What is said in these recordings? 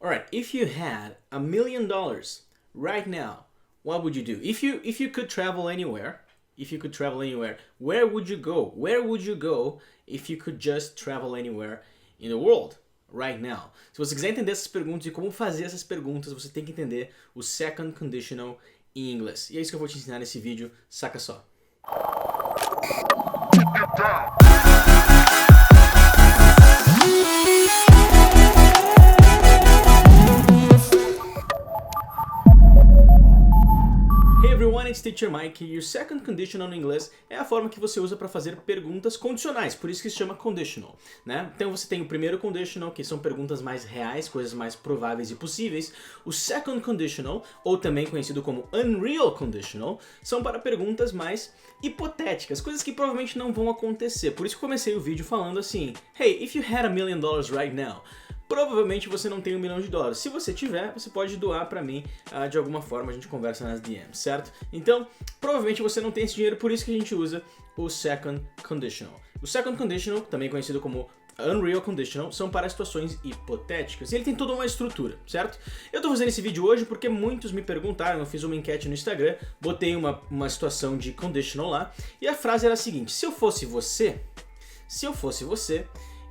Alright, if you had $1 million right now, what would you do? If you could travel anywhere, where would you go? Where would you go if you could just travel anywhere in the world right now? Se você quiser entender essas perguntas e como fazer essas perguntas, você tem que entender o second conditional em inglês. E é isso que eu vou te ensinar nesse vídeo, saca só. Hey everyone, it's Teacher Mike e o second conditional no inglês é a forma que você usa para fazer perguntas condicionais, por isso que se chama conditional, né? Então você tem o primeiro conditional, que são perguntas mais reais, coisas mais prováveis e possíveis. O second conditional, ou também conhecido como unreal conditional, são para perguntas mais hipotéticas, coisas que provavelmente não vão acontecer. Por isso que comecei o vídeo falando assim: Hey, if you had $1 million right now, provavelmente você não tem $1 milhão. Se você tiver, você pode doar pra mim de alguma forma, a gente conversa nas DMs, certo? Então, provavelmente você não tem esse dinheiro, por isso que a gente usa o second conditional. O second conditional, também conhecido como unreal conditional, são para situações hipotéticas. E ele tem toda uma estrutura, certo? Eu tô fazendo esse vídeo hoje porque muitos me perguntaram, eu fiz uma enquete no Instagram, botei uma situação de conditional lá, e a frase era a seguinte: se eu fosse você,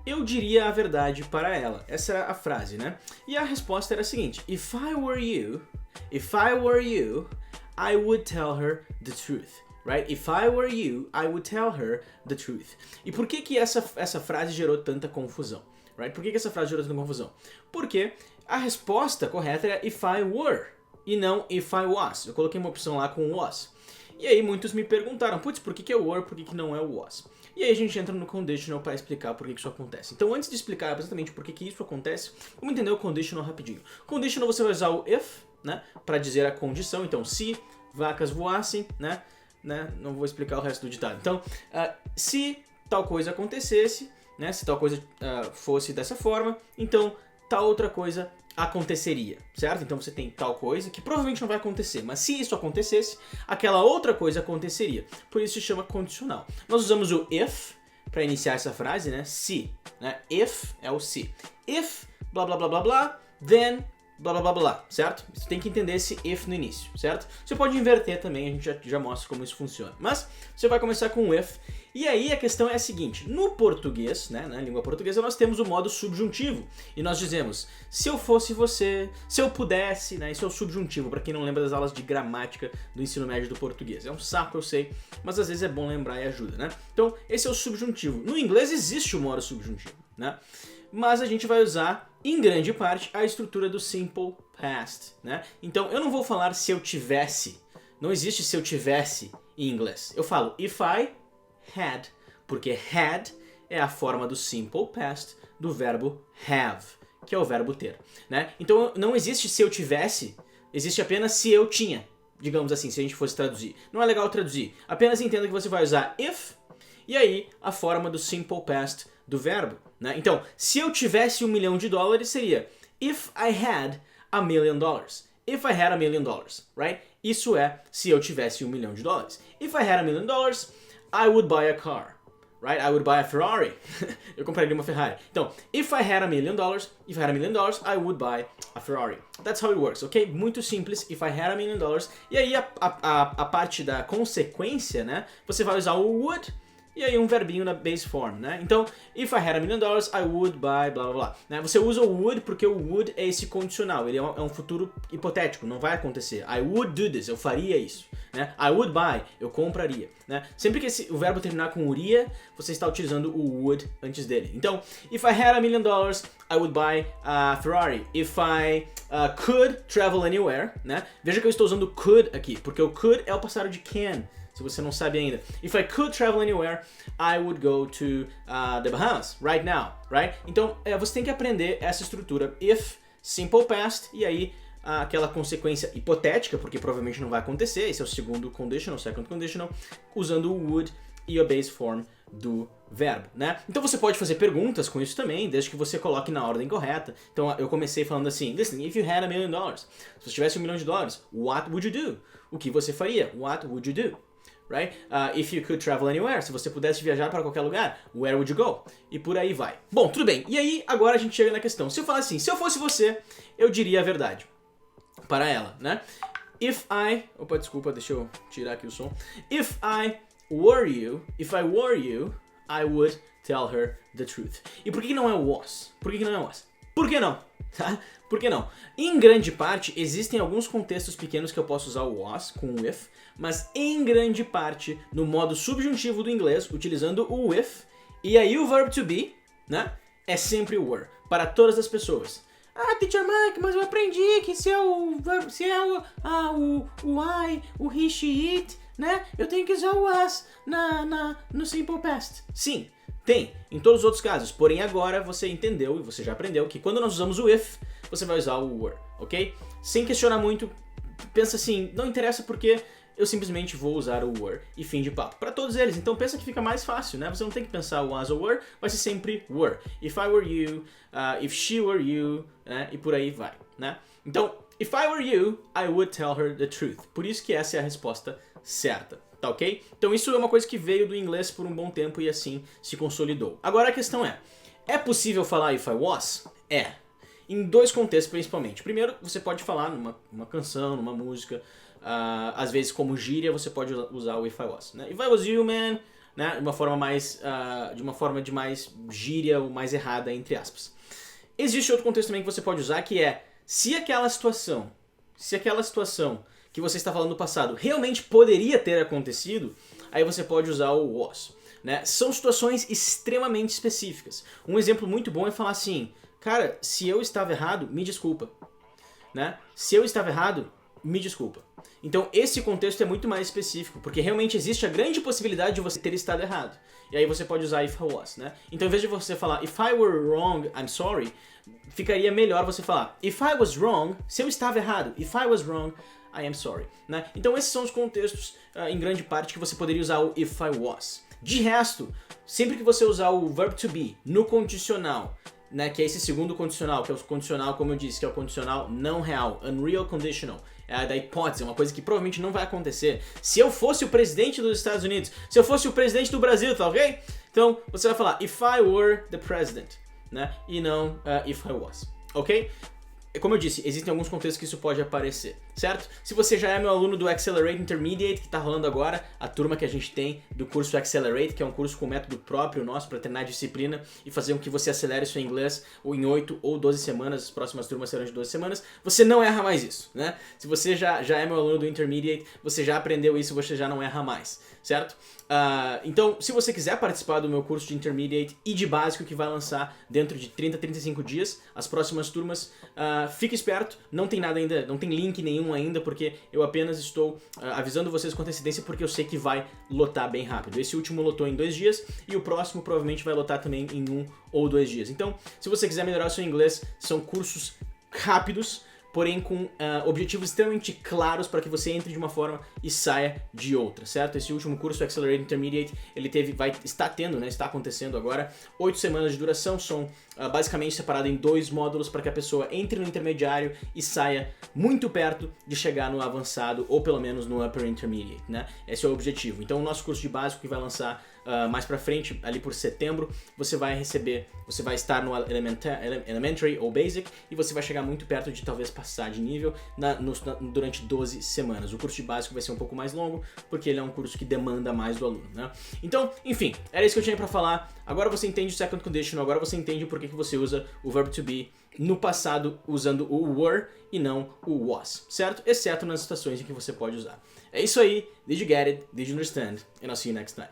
eu diria a verdade para ela. Essa era a frase, né? E a resposta era a seguinte: If I were you, I would tell her the truth. Right? If I were you, I would tell her the truth. E por que essa frase gerou tanta confusão? Right? Por que essa frase gerou tanta confusão? Porque a resposta correta era if I were e não if I was. Eu coloquei uma opção lá com was. E aí muitos me perguntaram, putz, por que é o were, por que não é o was? E aí a gente entra no conditional para explicar por que isso acontece. Então antes de explicar exatamente por que isso acontece, vamos entender o conditional rapidinho. Conditional você vai usar o if, né, para dizer a condição. Então se vacas voassem, né, não vou explicar o resto do ditado. Então se tal coisa acontecesse, né, se tal coisa fosse dessa forma, então tal outra coisa aconteceria, certo? Então você tem tal coisa que provavelmente não vai acontecer, mas se isso acontecesse, aquela outra coisa aconteceria. Por isso se chama condicional. Nós usamos o if para iniciar essa frase, né? Se, né? If é o se. If, blá blá blá blá blá, then, blá blá blá blá, certo? Você tem que entender esse if no início, certo? Você pode inverter também, a gente já mostra como isso funciona. Mas você vai começar com o if. E aí a questão é a seguinte: no português, né, na língua portuguesa, nós temos o modo subjuntivo. E nós dizemos, se eu fosse você, se eu pudesse, né? Isso é o subjuntivo, para quem não lembra das aulas de gramática do ensino médio do português. É um saco, eu sei, mas às vezes é bom lembrar e ajuda, né? Então, esse é o subjuntivo. No inglês existe o modo subjuntivo, né? Mas a gente vai usar, em grande parte, a estrutura do simple past, né? Então, eu não vou falar se eu tivesse. Não existe se eu tivesse em inglês. Eu falo if I had, porque had é a forma do simple past do verbo have, que é o verbo ter, né? Então não existe se eu tivesse, existe apenas se eu tinha, digamos assim, se a gente fosse traduzir. Não é legal traduzir, apenas entenda que você vai usar if e aí a forma do simple past do verbo, né? Então, se eu tivesse $1 milhão seria if I had $1 million. If I had $1 million, right? Isso é se eu tivesse $1 milhão. If I had $1 million, I would buy a car, right? I would buy a Ferrari. Eu compraria uma Ferrari. Então, if I had $1 million, I would buy a Ferrari. That's how it works, ok? Muito simples. If I had $1 million. E aí a parte da consequência, né? Você vai usar o would e aí um verbinho na base form, né? Então, if I had $1 million, I would buy blá blá blá, né? Você usa o would porque o would é esse condicional, ele é um futuro hipotético, não vai acontecer. I would do this, eu faria isso, né? I would buy, eu compraria, né? Sempre que o verbo terminar com uria, você está utilizando o would antes dele. Então, if I had $1 million, I would buy a Ferrari. If I could travel anywhere, né? Veja que eu estou usando could aqui, porque o could é o passado de can. Se você não sabe ainda. If I could travel anywhere, I would go to the Bahamas right now, right? Então, você tem que aprender essa estrutura if, simple past, e aí aquela consequência hipotética, porque provavelmente não vai acontecer, esse é o segundo conditional, second conditional, usando o would e a base form do verbo, né? Então você pode fazer perguntas com isso também, desde que você coloque na ordem correta. Então eu comecei falando assim: listen, if you had $1 million, se você tivesse $1 milhão, what would you do? O que você faria? What would you do? right? If you could travel anywhere, se você pudesse viajar para qualquer lugar, where would you go? E por aí vai. Bom, tudo bem. E aí, agora a gente chega na questão. Se eu falar assim, se eu fosse você, eu diria a verdade para ela, né? If I... Opa, desculpa, deixa eu tirar aqui o som. If I were you, I would tell her the truth. E por que não é was? Por que não é was? Por que não? Tá? Por que não? Em grande parte, existem alguns contextos pequenos que eu posso usar o was com o if, mas em grande parte, no modo subjuntivo do inglês, utilizando o if, e aí o verb to be, né? É sempre o were, para todas as pessoas. Ah, Teacher Mike, mas eu aprendi que se é o I, o he, she, it, né? Eu tenho que usar o was no simple past. Sim, tem, em todos os outros casos. Porém, agora você entendeu e você já aprendeu que quando nós usamos o if, você vai usar o were, ok? Sem questionar muito, pensa assim, não interessa porque eu simplesmente vou usar o were e fim de papo. Para todos eles, então pensa que fica mais fácil, né? Você não tem que pensar o was ou were, vai ser sempre were. If I were you, if she were you, né? E por aí vai, né? Então, if I were you, I would tell her the truth. Por isso que essa é a resposta certa. Tá ok? Então isso é uma coisa que veio do inglês por um bom tempo e assim se consolidou. Agora a questão é possível falar if I was? É. Em dois contextos principalmente. Primeiro, você pode falar numa canção, numa música, às vezes como gíria você pode usar o if I was. Né? If I was you, man, né? De uma forma de mais gíria ou mais errada, entre aspas. Existe outro contexto também que você pode usar que é se aquela situação que você está falando do passado realmente poderia ter acontecido, aí você pode usar o was, né? São situações extremamente específicas. Um exemplo muito bom é falar assim, cara, se eu estava errado, me desculpa, né? Se eu estava errado, me desculpa. Então esse contexto é muito mais específico, porque realmente existe a grande possibilidade de você ter estado errado. E aí você pode usar if I was, né? Então em vez de você falar if I were wrong, I'm sorry, ficaria melhor você falar if I was wrong, se eu estava errado, if I was wrong, I am sorry, né? Então esses são os contextos, em grande parte, que você poderia usar o if I was. De resto, sempre que você usar o verb to be no condicional, né, que é esse segundo condicional, que é o condicional, como eu disse, que é o condicional não real, unreal conditional, é da hipótese, é uma coisa que provavelmente não vai acontecer. Se eu fosse o presidente dos Estados Unidos, se eu fosse o presidente do Brasil, tá ok? Então você vai falar if I were the president, né? E não if I was, ok? Como eu disse, existem alguns contextos que isso pode aparecer, certo? Se você já é meu aluno do Accelerate Intermediate, que está rolando agora, a turma que a gente tem do curso Accelerate, que é um curso com método próprio nosso para treinar disciplina e fazer com que você acelere seu inglês ou em 8 ou 12 semanas, as próximas turmas serão de 12 semanas, você não erra mais isso, né? Se você já é meu aluno do Intermediate, você já aprendeu isso, você já não erra mais, certo? Então, se você quiser participar do meu curso de Intermediate e de básico que vai lançar dentro de 30 a 35 dias, as próximas turmas, fique esperto, não tem nada ainda, não tem link nenhum ainda, porque eu apenas estou avisando vocês com antecedência porque eu sei que vai lotar bem rápido. Esse último lotou em 2 dias e o próximo provavelmente vai lotar também em 1 ou 2 dias. Então, se você quiser melhorar o seu inglês, são cursos rápidos, porém com objetivos extremamente claros para que você entre de uma forma e saia de outra, certo? Esse último curso, Accelerate Intermediate, ele está acontecendo agora, 8 semanas de duração, são basicamente separados em 2 módulos para que a pessoa entre no intermediário e saia muito perto de chegar no avançado ou pelo menos no Upper Intermediate, né? Esse é o objetivo. Então o nosso curso de básico que vai lançar mais pra frente, ali por setembro, você vai estar no Elementary ou Basic e você vai chegar muito perto de talvez passar de nível durante 12 semanas. O curso de básico vai ser um pouco mais longo, porque ele é um curso que demanda mais do aluno, né? Então, enfim, era isso que eu tinha pra falar. Agora você entende o second conditional, agora você entende por que você usa o verb to be no passado usando o were e não o was, certo? Exceto nas situações em que você pode usar. É isso aí, did you get it? Did you understand? And I'll see you next time.